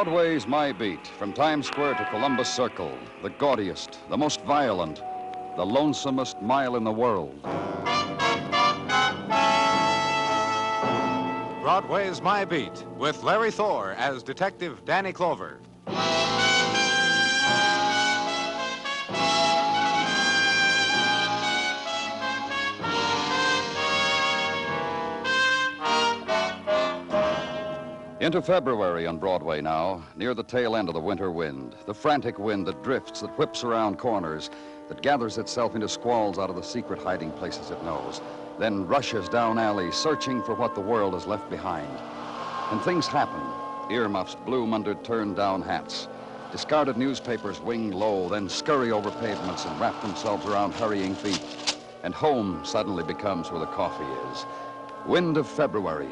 Broadway's My Beat, from Times Square to Columbus Circle, the gaudiest, the most violent, the lonesomest mile in the world. Broadway's My Beat, with Larry Thor as Detective Danny Clover. Into February on Broadway now, near the tail end of the winter wind, the frantic wind that drifts, that whips around corners, that gathers itself into squalls out of the secret hiding places it knows, then rushes down alleys, searching for what the world has left behind. And things happen. Earmuffs bloom under turned-down hats. Discarded newspapers wing low, then scurry over pavements and wrap themselves around hurrying feet. And home suddenly becomes where the coffee is. Wind of February.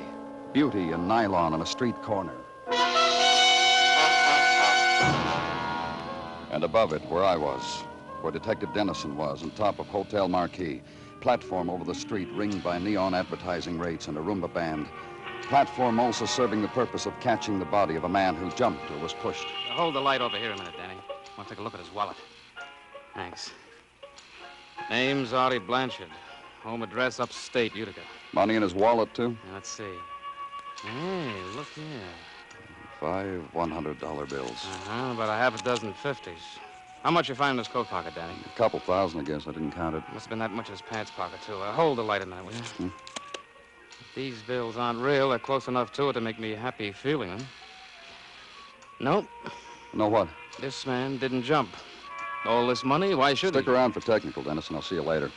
Beauty and nylon on a street corner. And above it, where I was, where Detective Dennison was, on top of Hotel Marquis. Platform over the street ringed by neon advertising rates and a Roomba band. Platform also serving the purpose of catching the body of a man who jumped or was pushed. Hold the light over here a minute, Danny. I want to take a look at his wallet. Thanks. Name's Artie Blanchard. Home address upstate, Utica. Money in his wallet, too? Let's see. Hey, look here. 5 $100 bills. About a half a dozen 50s. How much you find in his coat pocket, Danny? A couple thousand, I guess. I didn't count it. Must have been that much in his pants pocket, too. Hold the light a minute, will you? If these bills aren't real, they're close enough to it to make me happy feeling them. Nope. No what? This man didn't jump. All this money, why should he? Stick around for technical, Dennis, and I'll see you later.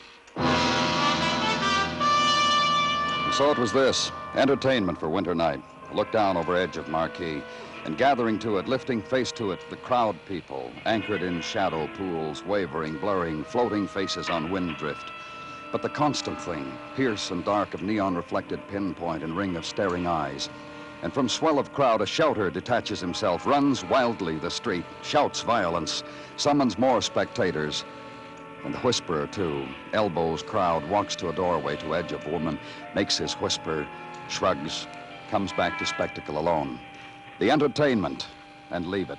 So it was this, entertainment for winter night. A look down over edge of Marquis, and gathering to it, lifting face to it, the crowd people, anchored in shadow pools, wavering, blurring, floating faces on wind drift. But the constant thing, pierce and dark of neon-reflected pinpoint and ring of staring eyes. And from swell of crowd, a shouter detaches himself, runs wildly the street, shouts violence, summons more spectators. And the whisperer, too, elbows crowd, walks to a doorway to edge of woman, makes his whisper, shrugs, comes back to spectacle alone. The entertainment, and leave it.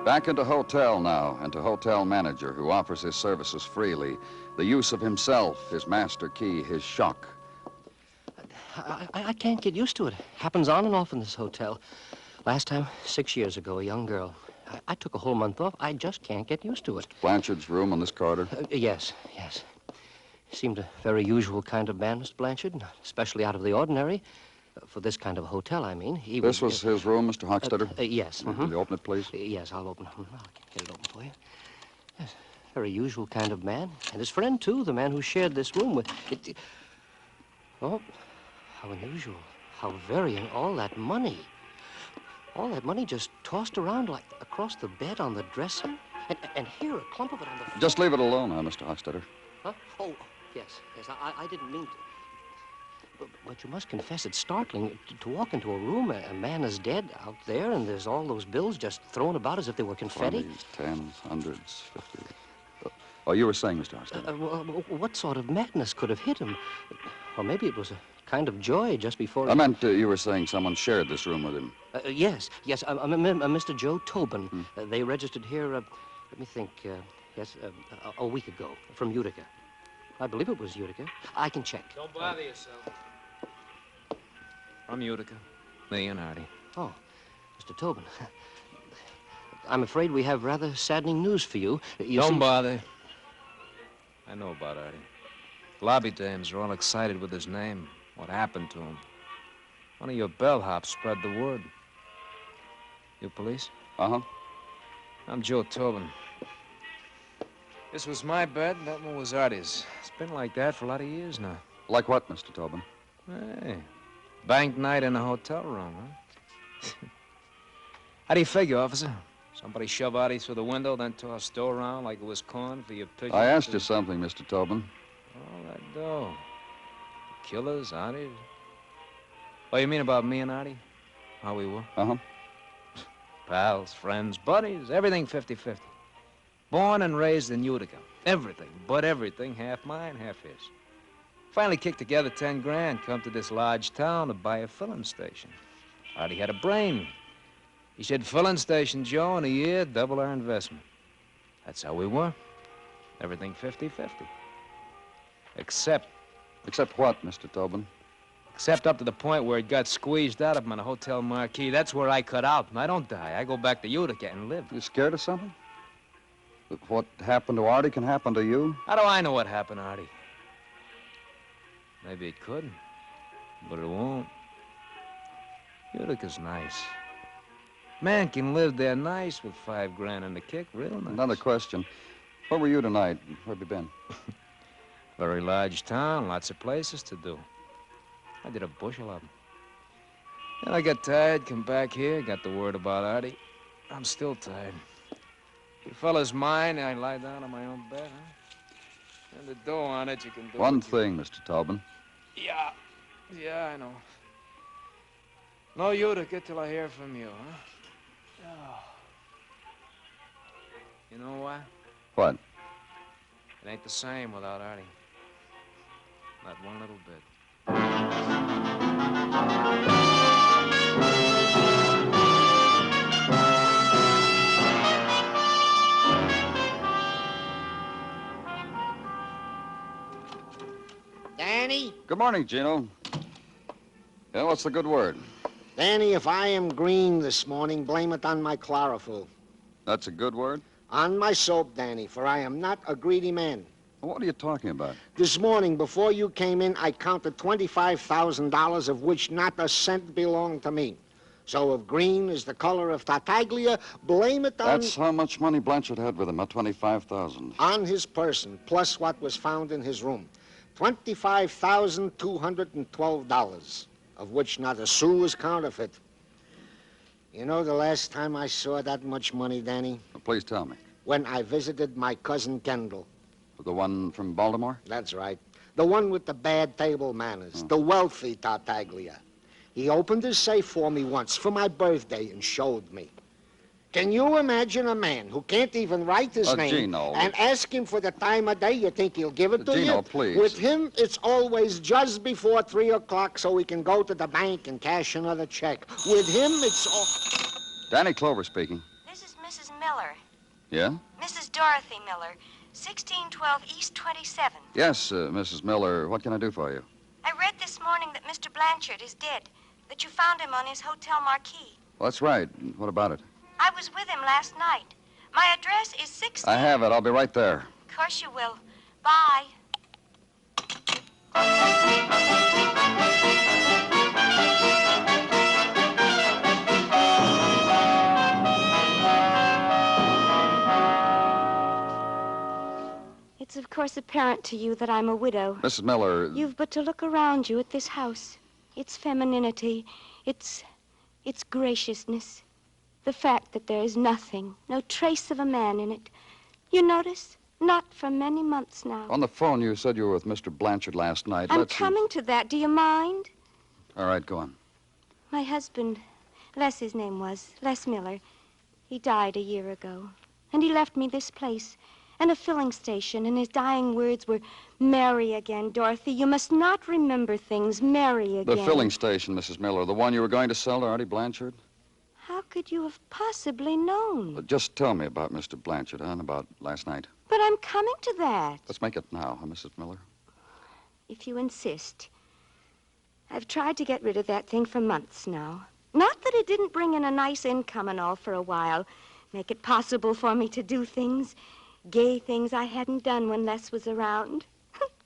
Back into hotel now, and to hotel manager who offers his services freely. The use of himself, his master key, his shock. I can't get used to it. Happens on and off in this hotel. Last time, 6 years ago, a young girl. I took a whole month off. I just can't get used to it. Blanchard's room on this corridor? Yes. He seemed a very usual kind of man, Mr. Blanchard, especially out of the ordinary. For this kind of a hotel, I mean. This was his room, Mr. Hochstetter? Yes. Will you open it, please? Yes, I'll open it. I'll get it open for you. Yes, very usual kind of man. And his friend, too, the man who shared this room with... Oh, how unusual. How very, and all that money. All that money just tossed around like across the bed on the dresser. And here, a clump of it on the floor. Just leave it alone now, Mr. Hochstetter. Huh? Oh, yes. I didn't mean to. But you must confess it's startling to walk into a room, a man is dead out there, and there's all those bills just thrown about as if they were confetti. 20s, 10s, 100s, 50s. Oh, you were saying, Mr. Hochstetter. What sort of madness could have hit him? Or maybe it was a kind of joy just before... I meant you were saying someone shared this room with him. Yes. Mr. Joe Tobin. They registered here, let me think, a week ago, from Utica. I believe it was Utica. I can check. Don't bother yourself. From Utica. Me and Artie. Oh, Mr. Tobin. I'm afraid we have rather saddening news for you. Don't bother. I know about Artie. Lobby dames are all excited with his name. What happened to him? One of your bellhops spread the word. You police? Uh-huh. I'm Joe Tobin. This was my bed, that one was Artie's. It's been like that for a lot of years now. Like what, Mr. Tobin? Hey, bank night in a hotel room, huh? How do you figure, officer? Somebody shove Artie through the window, then toss dough around like it was corn for your pigeons? I asked you something, Mr. Tobin. All that dough. Killers, Artie. What do you mean about me and Artie? How we were? Uh-huh. Pals, friends, buddies, everything 50-50. Born and raised in Utica. Everything, but everything, half mine, half his. Finally kicked together 10 grand, come to this large town to buy a filling station. Artie had a brain. He said, filling station, Joe, in a year, double our investment. That's how we were. Everything 50-50. Except what, Mr. Tobin? Except up to the point where it got squeezed out of him on a hotel marquee. That's where I cut out. I don't die. I go back to Utica and live. You scared of something? That what happened to Artie can happen to you? How do I know what happened, Artie? Maybe it could, but it won't. Utica's nice. Man can live there nice with 5 grand in the kick, real nice. Another question. Where were you tonight? Where have you been? Very large town, lots of places to do. I did a bushel of them. Then I got tired, come back here, got the word about Artie. I'm still tired. If you fellas mind, I lie down on my own bed, huh? And the dough on it, you can do One thing, Mr. Tobin. Yeah, I know. No Utica till I hear from you, huh? Oh. You know why? What? It ain't the same without Artie. Not one little bit. Danny? Good morning, Gino. Yeah, what's the good word? Danny, if I am green this morning, blame it on my chlorophyll. That's a good word? On my soap, Danny, for I am not a greedy man. What are you talking about? This morning, before you came in, I counted $25,000, of which not a cent belonged to me. So if green is the color of Tartaglia, blame it on... That's how much money Blanchard had with him, at $25,000. On his person, plus what was found in his room. $25,212, of which not a sou is counterfeit. You know the last time I saw that much money, Danny? Well, please tell me. When I visited my cousin Kendall. The one from Baltimore? That's right. The one with the bad table manners. The wealthy Tartaglia. He opened his safe for me once for my birthday and showed me. Can you imagine a man who can't even write his name Gino. and ask him for the time of day? You think he'll give it to you? Gino, please. With him, it's always just before 3 o'clock so we can go to the bank and cash another check. With him, it's all... Danny Clover speaking. This is Mrs. Miller. Yeah? Mrs. Dorothy Miller, 1612 East 27th. Yes, Mrs. Miller. What can I do for you? I read this morning that Mr. Blanchard is dead, that you found him on his hotel marquee. Well, that's right. What about it? I was with him last night. My address is 16... I have it. I'll be right there. Of course you will. Bye. It's of course apparent to you that I'm a widow. Mrs. Miller... You've but to look around you at this house. Its femininity, its graciousness. The fact that there is nothing, no trace of a man in it. You notice? Not for many months now. On the phone, you said you were with Mr. Blanchard last night. I'm coming to that. Do you mind? All right, go on. My husband, Les his name was, Les Miller, he died a year ago. And he left me this place and a filling station, and his dying words were, "Marry again, Dorothy. You must not remember things. Marry again." The filling station, Mrs. Miller, the one you were going to sell to Artie Blanchard? How could you have possibly known? Just tell me about Mr. Blanchard, and about last night. But I'm coming to that. Let's make it now, huh, Mrs. Miller? If you insist. I've tried to get rid of that thing for months now. Not that it didn't bring in a nice income and all for a while. Make it possible for me to do things. Gay things I hadn't done when Les was around.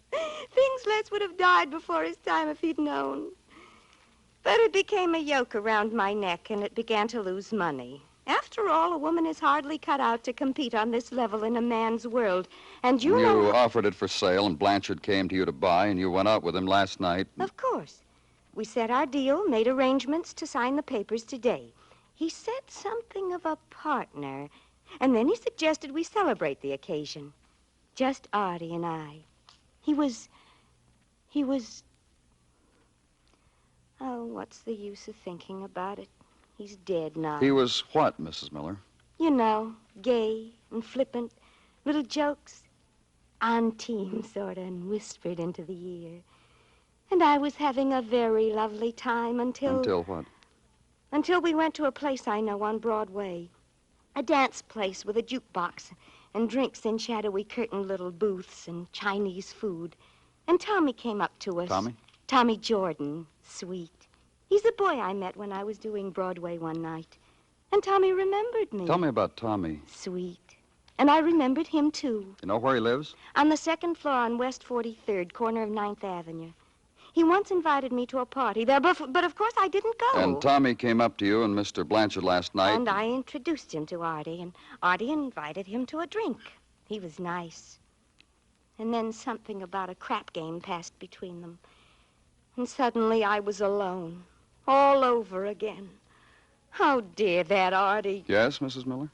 Things Les would have died before his time if he'd known. But it became a yoke around my neck, and it began to lose money. After all, a woman is hardly cut out to compete on this level in a man's world. And you know... You offered it for sale, and Blanchard came to you to buy, and you went out with him last night. Of course. We set our deal, made arrangements to sign the papers today. He said something of a partner, and then he suggested we celebrate the occasion. Just Artie and I. He was... Oh, what's the use of thinking about it? He's dead now. He was what, Mrs. Miller? You know, gay and flippant, little jokes, on team, sort of, and whispered into the ear. And I was having a very lovely time until... Until what? Until we went to a place I know on Broadway. A dance place with a jukebox and drinks in shadowy curtained little booths and Chinese food. And Tommy came up to us. Tommy? Tommy Jordan. Sweet. He's a boy I met when I was doing Broadway one night. And Tommy remembered me. Tell me about Tommy. Sweet. And I remembered him, too. You know where he lives? On the second floor on West 43rd, corner of 9th Avenue. He once invited me to a party there, but of course I didn't go. And Tommy came up to you and Mr. Blanchard last night. And I introduced him to Artie, and Artie invited him to a drink. He was nice. And then something about a crap game passed between them. And suddenly I was alone, all over again. How dear that Artie. Yes, Mrs. Miller?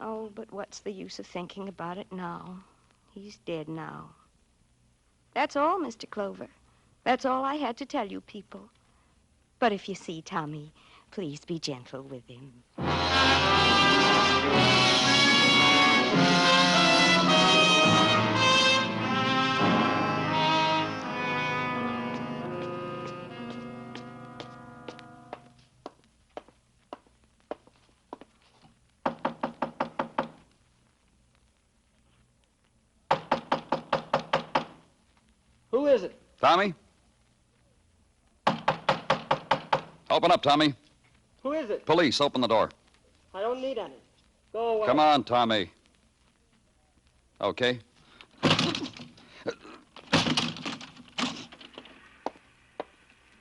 Oh, but what's the use of thinking about it now? He's dead now. That's all, Mr. Clover. That's all I had to tell you people. But if you see Tommy, please be gentle with him. Who is it? Tommy? Open up, Tommy. Who is it? Police, open the door. I don't need any. Go away. Come on, Tommy. Okay.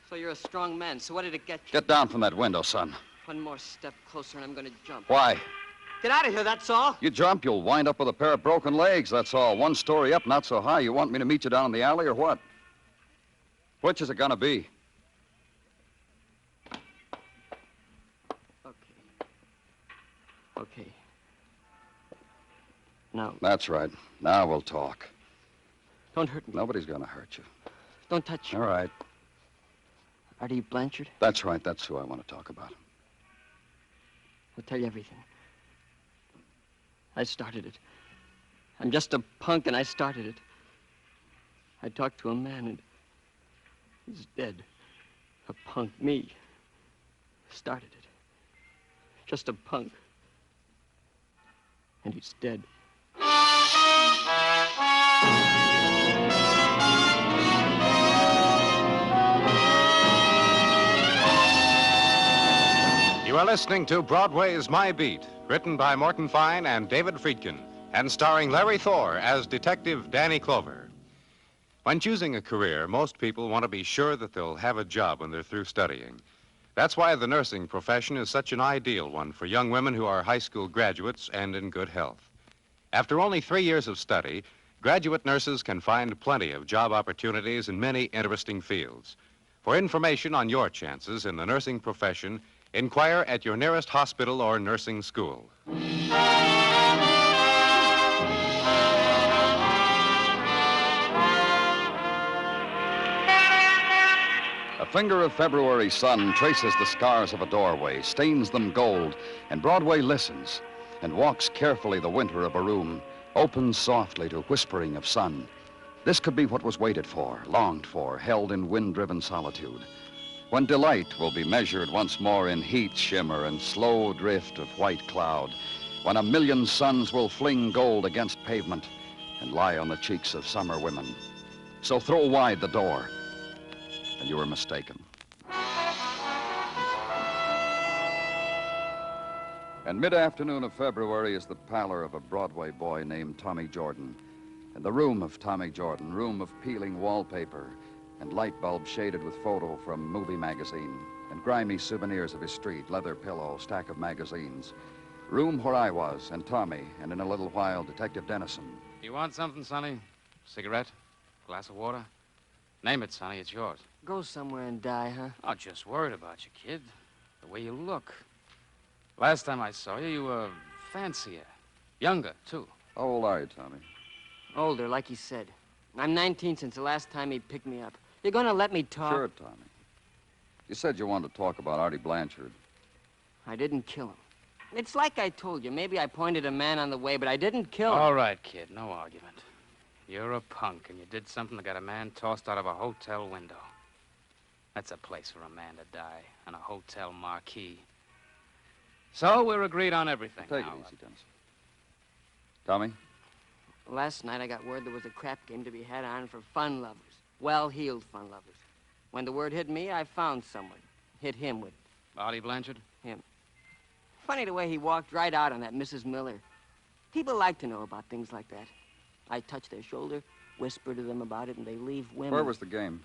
So you're a strong man. So what did it get you? Get down from that window, son. One more step closer and I'm going to jump. Why? Get out of here, that's all. You jump, you'll wind up with a pair of broken legs, that's all. One story up, not so high. You want me to meet you down in the alley or what? Which is it gonna be? Okay. Now, That's right. Now we'll talk. don't hurt me. Nobody's gonna hurt you. Don't touch me. All right. Artie Blanchard, That's right. That's who I want to talk about. I'll tell you everything. I started it. I'm just a punk, and I started it. I talked to a man, and he's dead. A punk, me. Started it. Just a punk. And he's dead. You are listening to Broadway's My Beat, written by Morton Fine and David Friedkin, and starring Larry Thor as Detective Danny Clover. When choosing a career, most people want to be sure that they'll have a job when they're through studying. That's why the nursing profession is such an ideal one for young women who are high school graduates and in good health. After only 3 years of study, graduate nurses can find plenty of job opportunities in many interesting fields. For information on your chances in the nursing profession, inquire at your nearest hospital or nursing school. A finger of February sun traces the scars of a doorway, stains them gold, and Broadway listens and walks carefully the winter of a room, opens softly to whispering of sun. This could be what was waited for, longed for, held in wind-driven solitude. When delight will be measured once more in heat shimmer and slow drift of white cloud, when a million suns will fling gold against pavement and lie on the cheeks of summer women. So throw wide the door, and you were mistaken. And mid-afternoon of February is the pallor of a Broadway boy named Tommy Jordan. And the room of Tommy Jordan, room of peeling wallpaper and light bulb shaded with photo from movie magazine and grimy souvenirs of his street, leather pillow, stack of magazines. Room where I was and Tommy, and in a little while, Detective Dennison. You want something, Sonny? Cigarette? Glass of water? Name it, Sonny. It's yours. Go somewhere and die, huh? Oh, just worried about you, kid. The way you look. Last time I saw you, you were fancier. Younger, too. How old are you, Tommy? Older, like he said. I'm 19 since the last time he picked me up. You're gonna let me talk? Sure, Tommy. You said you wanted to talk about Artie Blanchard. I didn't kill him. It's like I told you. Maybe I pointed a man on the way, but I didn't kill him. All right, kid. No argument. You're a punk, and you did something that got a man tossed out of a hotel window. That's a place for a man to die, on a hotel marquee. So we're agreed on everything Take now. it easy, Dennis. Tommy? Last night I got word there was a crap game to be had on for fun lovers. Well-heeled fun lovers. When the word hit me, I found someone. Hit him with Artie Blanchard? him. Funny the way he walked right out on that Mrs. Miller. People like to know about things like that. I touch their shoulder, whisper to them about it, and they leave women. Where was the game?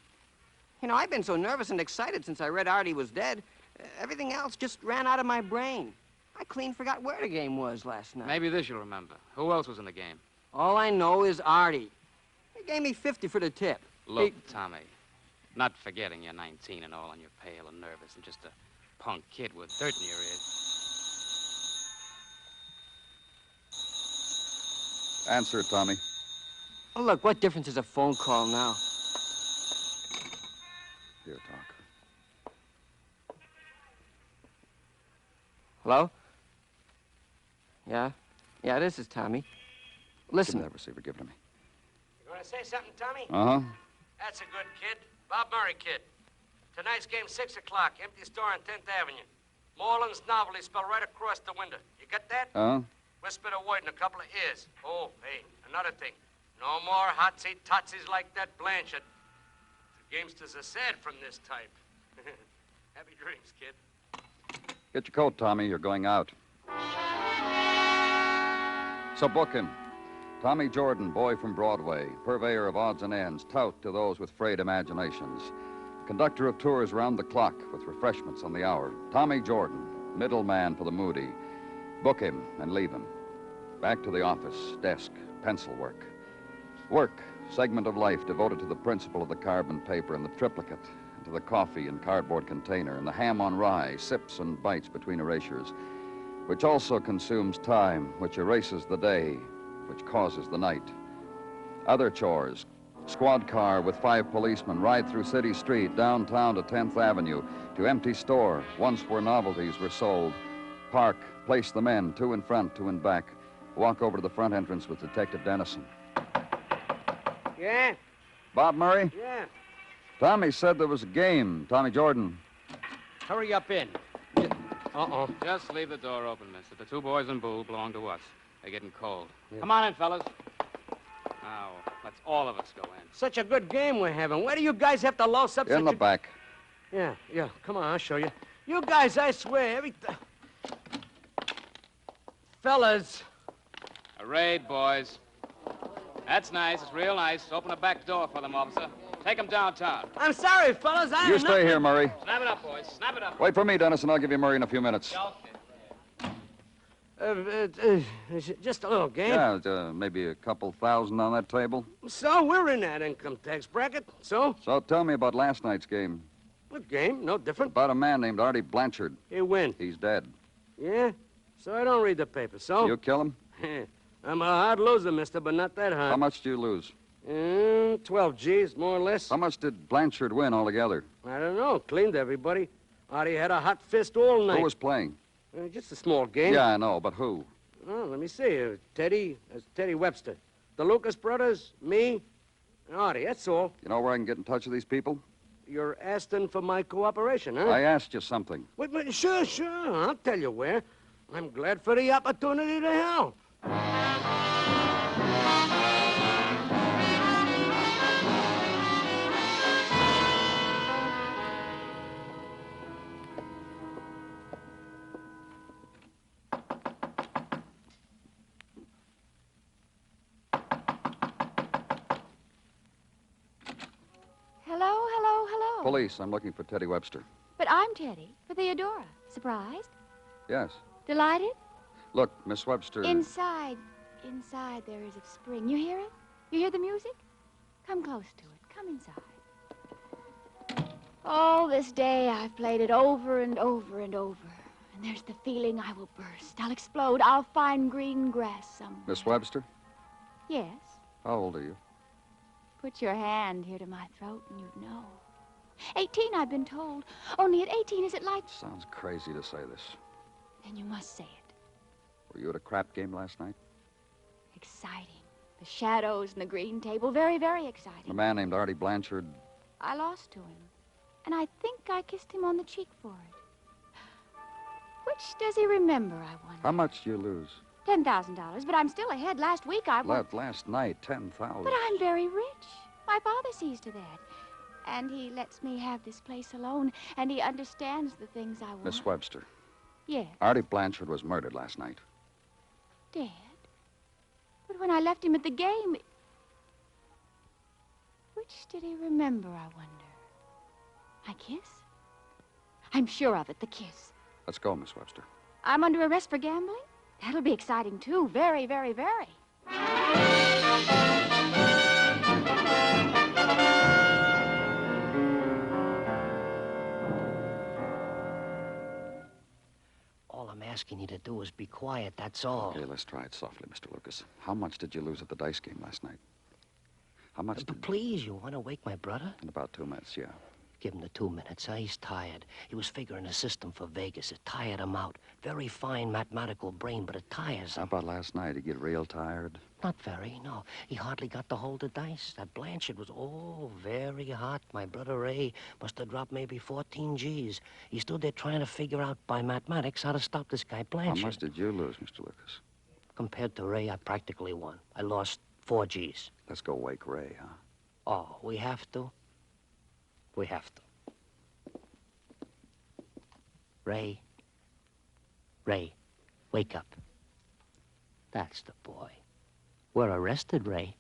You know, I've been so nervous and excited since I read Artie was dead. Everything else just ran out of my brain. I clean forgot where the game was last night. Maybe this you'll remember. Who else was in the game? All I know is Artie. He gave me 50 for the tip. Look, Tommy, not forgetting you're 19 and all, and you're pale and nervous and just a punk kid with dirt in your ears. Answer it, Tommy. Oh, look, what difference is a phone call now? Here, talk. Hello? Yeah? Yeah, this is Tommy. Listen. Give me that receiver. Give it to me. You want to say something, Tommy? Uh-huh. That's a good kid. Bob Murray kid. Tonight's game, 6 o'clock. Empty store on 10th Avenue. Moreland's novelty spelled right across the window. You get that? Uh-huh. Whisper the word in a couple of ears. Oh, hey, another thing. No more hotsy-totsies like that Blanchard. The gamesters are sad from this type. Happy dreams, kid. Get your coat, Tommy. You're going out. So book him. Tommy Jordan, boy from Broadway, purveyor of odds and ends, tout to those with frayed imaginations. Conductor of tours round the clock with refreshments on the hour. Tommy Jordan, middleman for the moody. Book him and leave him. Back to the office, desk, pencil work. Work, segment of life devoted to the principle of the carbon paper and the triplicate, and to the coffee and cardboard container, and the ham on rye, sips and bites between erasures, which also consumes time, which erases the day, which causes the night. Other chores, squad car with 5 policemen ride through City Street, downtown to 10th Avenue, to empty store, once where novelties were sold. Park, place the men, 2 in front, 2 in back. Walk over to the front entrance with Detective Dennison. Yeah? Bob Murray? Yeah. Tommy said there was a game. Tommy Jordan. Hurry up in. Uh-oh. Just leave the door open, mister. The 2 boys in blue belong to us. They're getting cold. Yeah. Come on in, fellas. Now, let's all of us go in. Such a good game we're having. Where do you guys have to louse up In the back. Yeah. Come on, I'll show you. You guys, I swear, Fellas. A raid, boys. That's nice. It's real nice. Open a back door for them, officer. Take them downtown. I'm sorry, fellas. You stay here, Murray. Snap it up, boys. Snap it up. Wait for me, Dennis, and I'll give you Murray in a few minutes. Just a little game. Yeah, maybe a couple thousand on that table. So, we're in that income tax bracket. So? So tell me about last night's game. What game? No different. About a man named Artie Blanchard. He win. He's dead. Yeah? So I don't read the paper, so? You kill him? I'm a hard loser, mister, but not that hard. How much do you lose? 12 G's, more or less. How much did Blanchard win altogether? I don't know. Cleaned everybody. Artie had a hot fist all night. Who was playing? Just a small game. Yeah, I know, but who? Oh, let me see. Teddy Webster. The Lucas brothers, me, and Artie. That's all. You know where I can get in touch with these people? You're asking for my cooperation, huh? I asked you something. Wait, sure. I'll tell you where. I'm glad for the opportunity to help. Hello. Police. I'm looking for Teddy Webster. But I'm Teddy, for Theodora. Surprised? Yes. Delighted? Look, Miss Webster. Inside there is a spring. You hear it? You hear the music? Come close to it. Come inside. All this day I've played it over and over and over. And there's the feeling I will burst. I'll explode. I'll find green grass somewhere. Miss Webster? Yes. How old are you? Put your hand here to my throat and you'd know. 18, I've been told. Only at 18 is it like... Sounds crazy to say this. Then you must say it. Were you at a crap game last night? Exciting, The shadows and the green table, very, very A exciting. man named Artie Blanchard. I lost to him, and I think I kissed him on the cheek for it. Which does he remember, I wonder? How much did you lose? $10,000, but I'm still ahead. Last week I won. Last night, 10,000. But I'm very rich. My father sees to that. And he lets me have this place alone, and he understands the things I want. Miss Webster, Yes. Artie Blanchard was murdered last night. Dead? But when I left him at the game... Which did he remember, I wonder? My kiss? I'm sure of it, the kiss. Let's go, Miss Webster. I'm under arrest for gambling? That'll be exciting, too. Very, very, very. All I'm asking you to do is be quiet, that's all. Okay, let's try it softly, Mr. Lucas. How much did you lose at the dice game last night? How much But please, you want to wake my brother? In about 2 minutes, yeah. Give him the 2 minutes, huh? He's tired. He was figuring a system for Vegas. It tired him out. Very fine mathematical brain, but it tires How him. about last night? He get real tired? Not very, no. He hardly got to hold the dice. That Blanchard was, very hot. My brother Ray must have dropped maybe 14 G's. He stood there trying to figure out by mathematics how to stop this guy Blanchard. How much did you lose, Mr. Lucas? Compared to Ray, I practically won. I lost 4 G's. Let's go wake Ray, huh? Oh, we have to? We have to. Ray, wake up. That's the boy. We're arrested, Ray.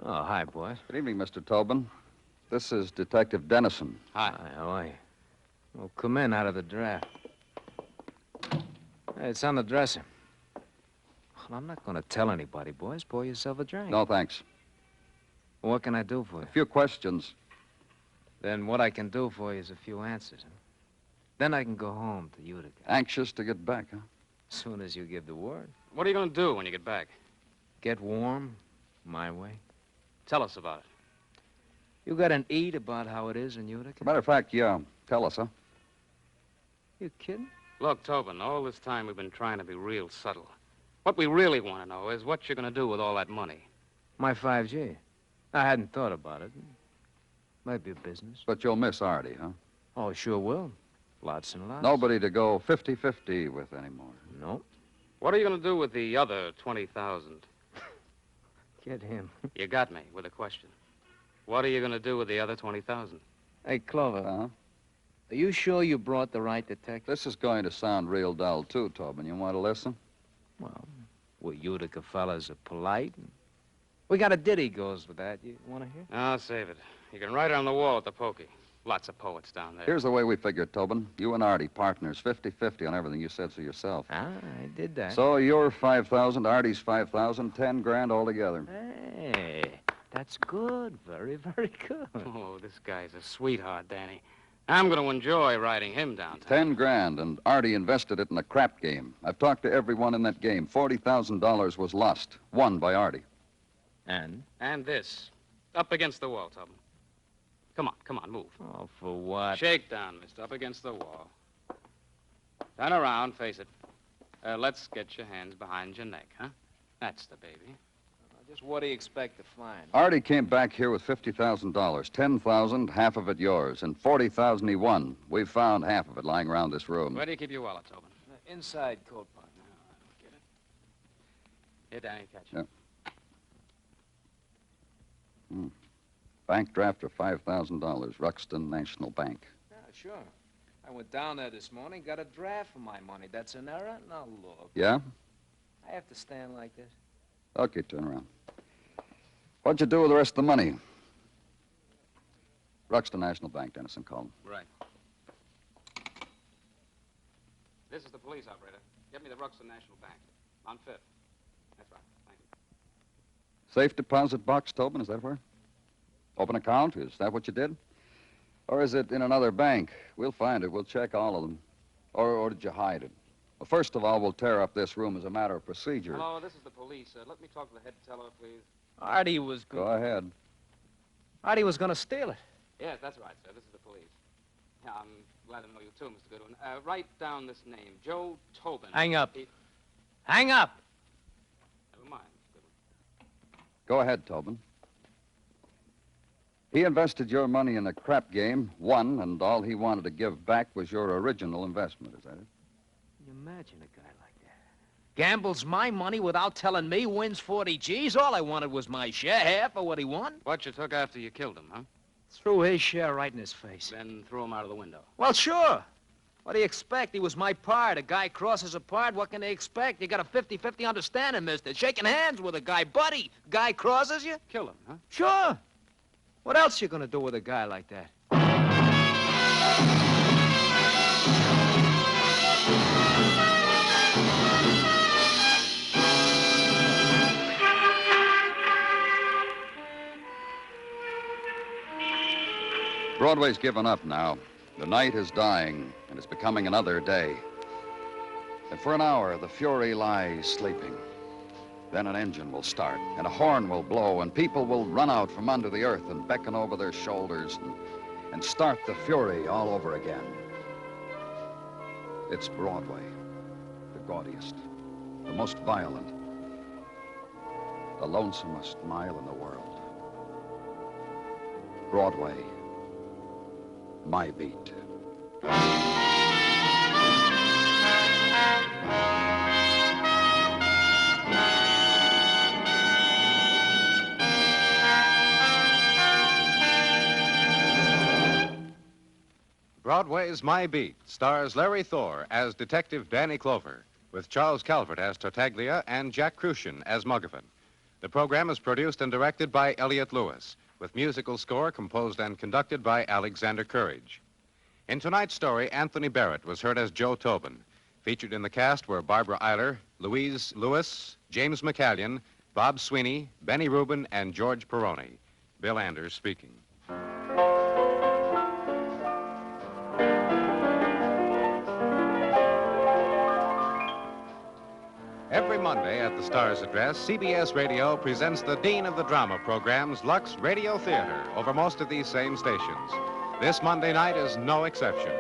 Oh, hi, boys. Good evening, Mr. Tobin. This is Detective Dennison. Hi. Hi, how are you? Well, come in out of the draft. Hey, it's on the dresser. Well, I'm not going to tell anybody, boys. Pour yourself a drink. No, thanks. What can I do for you? A few questions. Then what I can do for you is a few answers. Huh? Then I can go home to Utica. Anxious to get back, huh? As soon as you give the word. What are you going to do when you get back? Get warm, my way. Tell us about it. You got an eat about how it is in As Utica? a matter of fact, yeah. Tell us, huh? You kidding? Look, Tobin, all this time we've been trying to be real subtle. What we really want to know is what you're going to do with all that money. My 5G. I hadn't thought about it. Might be a business. But you'll miss Artie, huh? Oh, sure will. Lots and lots. Nobody to go 50-50 with anymore. Nope. What are you going to do with the other 20,000? Get him. You got me with a question. What are you going to do with the other 20,000? Hey, Clover. Uh-huh. Are you sure you brought the right detective? This is going to sound real dull, too, Tobin. You want to listen? Well, we Utica fellas are polite. We got a ditty goes with that. You want to hear? I'll save it. You can write it on the wall at the pokey. Lots of poets down there. Here's the way we figured, Tobin. You and Artie, partners, 50-50 on everything. You said so yourself. Ah, I did that. So your 5,000, Artie's 5,000, 10 grand altogether. Hey, that's good. Very, very good. Oh, this guy's a sweetheart, Danny. I'm going to enjoy riding him downtown. 10 grand, and Artie invested it in a crap game. I've talked to everyone in that game. $40,000 was lost, won by Artie. And? And this. Up against the wall, Tubman. Come on, move. Oh, for what? Shake down, mister, up against the wall. Turn around, face it. Let's get your hands behind your neck, huh? That's the baby. Just what do you expect to find? Artie came back here with $50,000. 10,000, half of it yours, and 40,000 he won. We've found half of it lying around this room. Where do you keep your wallet, Tobin? Inside coat pocket. No, I don't get it. Here, Danny, catch it. Yeah. Bank draft of $5,000, Ruxton National Bank. Yeah, sure. I went down there this morning, got a draft for my money. That's an error? Now look. Yeah? I have to stand like this. Okay, turn around. What'd you do with the rest of the money? Ruxton National Bank, Dennison called. Right. This is the police operator. Get me the Ruxton National Bank. On Fifth. That's right. Thank you. Safe deposit box, Tobin, is that where? Open account, is that what you did? Or is it in another bank? We'll find it. We'll check all of them. Or did you hide it? Well, first of all, we'll tear up this room as a matter of procedure. Hello, this is the police. Let me talk to the head teller, please. Artie was... Go ahead. Artie was gonna steal it. Yes, that's right, sir. This is the police. Yeah, I'm glad to know you too, Mr. Goodwin. Write down this name, Joe Tobin. Hang up. Hang up! Never mind, Mr. Goodwin. Go ahead, Tobin. He invested your money in a crap game, won, and all he wanted to give back was your original investment, is that it? Can you imagine a guy like that? Gambles my money without telling me, wins 40 G's. All I wanted was my share, half of what he won. What you took after you killed him, huh? Threw his share right in his face. Then threw him out of the window. Well, sure. What do you expect? He was my part. A guy crosses a part. What can they expect? You got a 50-50 understanding, mister. Shaking hands with a guy. Buddy, guy crosses you? Kill him, huh? Sure. What else you gonna do with a guy like that? Broadway's given up now. The night is dying, and it's becoming another day. And for an hour, the Fury lies sleeping. Then an engine will start, and a horn will blow, and people will run out from under the earth and beckon over their shoulders and start the Fury all over again. It's Broadway, the gaudiest, the most violent, the lonesomest mile in the world. Broadway, my beat. Broadway's My Beat stars Larry Thor as Detective Danny Clover, with Charles Calvert as Tartaglia and Jack Crucian as Muggavan. The program is produced and directed by Elliott Lewis, with musical score composed and conducted by Alexander Courage. In tonight's story, Anthony Barrett was heard as Joe Tobin. Featured in the cast were Barbara Eiler, Louise Lewis, James McCallion, Bob Sweeney, Benny Rubin, and George Peroni. Bill Anders speaking. Every Monday at the Star's Address, CBS Radio presents the Dean of the Drama programs, Lux Radio Theater, over most of these same stations. This Monday night is no exception.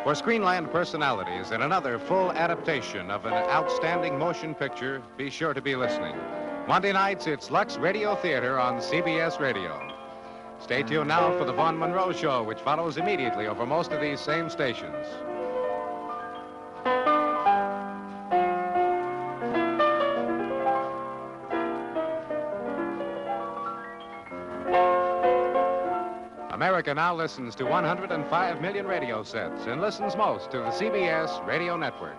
For Screenland personalities and another full adaptation of an outstanding motion picture, be sure to be listening. Monday nights, it's Lux Radio Theater on CBS Radio. Stay tuned now for the Vaughn Monroe Show, which follows immediately over most of these same stations. America now listens to 105 million radio sets and listens most to the CBS Radio Network.